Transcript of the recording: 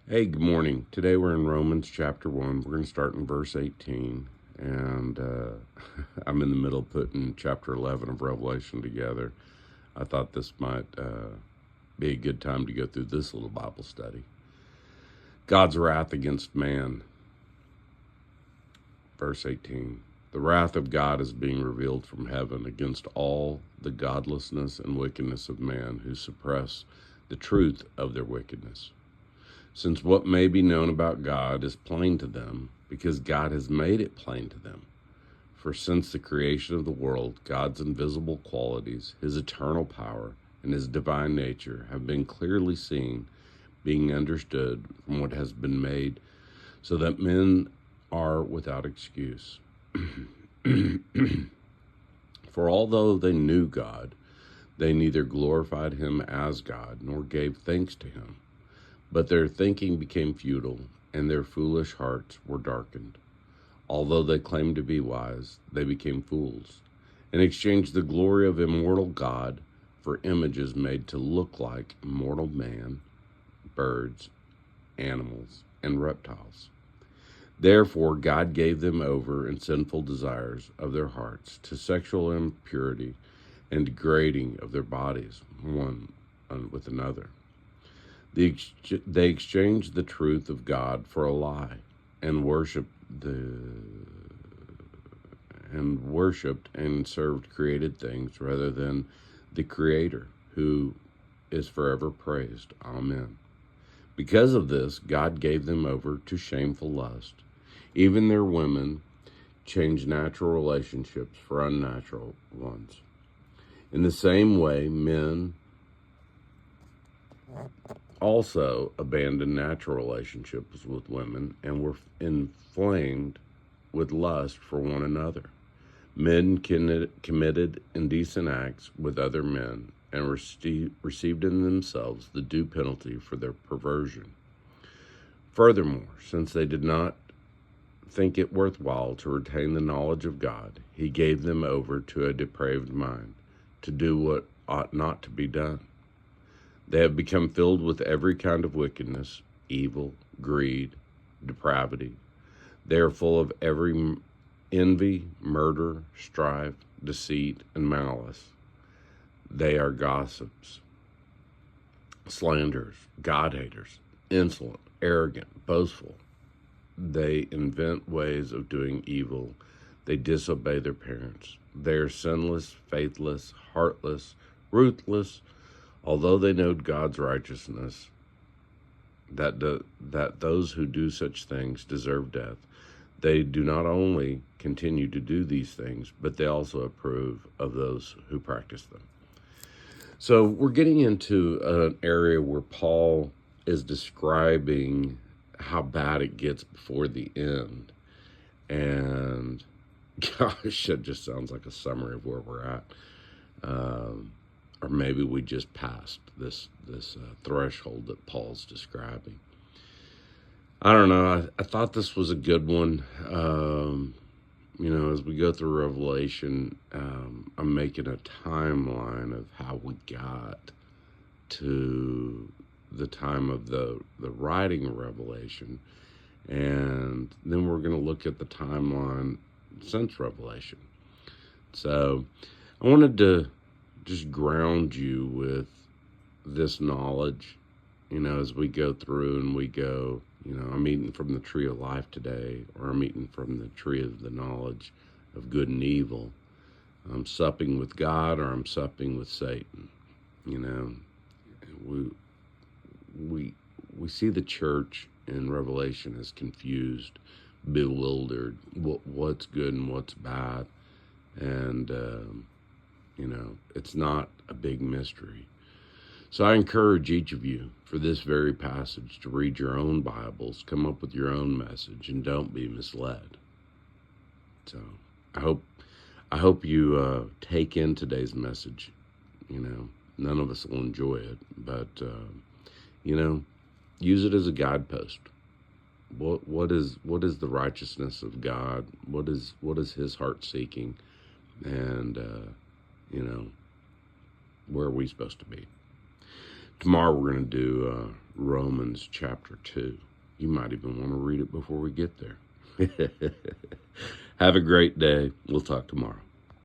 Hey, good morning. Today we're in Romans chapter 1. We're going to start in verse 18. And I'm in the middle of putting chapter 11 of Revelation together. I thought this might be a good time to go through this little Bible study. God's wrath against man. Verse 18. The wrath of God is being revealed from heaven against all the godlessness and wickedness of man who suppress the truth of their wickedness. Since what may be known about God is plain to them, because God has made it plain to them. For since the creation of the world, God's invisible qualities, his eternal power, and his divine nature have been clearly seen, being understood from what has been made, so that men are without excuse. For although they knew God, they neither glorified him as God nor gave thanks to him. But their thinking became futile, and their foolish hearts were darkened. Although they claimed to be wise, they became fools, and exchanged the glory of immortal God for images made to look like mortal man, birds, animals, and reptiles. Therefore God gave them over in sinful desires of their hearts to sexual impurity and degrading of their bodies one with another. They exchanged the truth of God for a lie, and worshipped and served created things rather than the Creator, who is forever praised. Amen. Because of this, God gave them over to shameful lust. Even their women changed natural relationships for unnatural ones. In the same way, men also abandoned natural relationships with women and were inflamed with lust for one another. Men committed indecent acts with other men and received in themselves the due penalty for their perversion. Furthermore, since they did not think it worthwhile to retain the knowledge of God, he gave them over to a depraved mind to do what ought not to be done. They have become filled with every kind of wickedness, evil, greed, depravity. They are full of every envy, murder, strife, deceit, and malice. They are gossips, slanderers, God-haters, insolent, arrogant, boastful. They invent ways of doing evil. They disobey their parents. They are sinless, faithless, heartless, ruthless. Although they know God's righteousness, that those who do such things deserve death, they do not only continue to do these things, but they also approve of those who practice them. So we're getting into an area where Paul is describing how bad it gets before the end. And gosh, it just sounds like a summary of where we're at. Or maybe we just passed this threshold that Paul's describing. I don't know. I thought this was a good one. As we go through Revelation, I'm making a timeline of how we got to the time of the writing of Revelation, and then we're going to look at the timeline since Revelation. So I wanted to just ground you with this knowledge, as we go through and we go, I'm eating from the tree of life today, or I'm eating from the tree of the knowledge of good and evil. I'm supping with God, or I'm supping with Satan. We see the church in Revelation as confused, bewildered, what's good and what's bad, and it's not a big mystery. So I encourage each of you for this very passage to read your own Bibles, come up with your own message, and don't be misled. So I hope you take in today's message. None of us will enjoy it, but use it as a guidepost. What is the righteousness of God? What is His heart seeking? And where are we supposed to be? Tomorrow we're going to do Romans chapter 2. You might even want to read it before we get there. Have a great day. We'll talk tomorrow.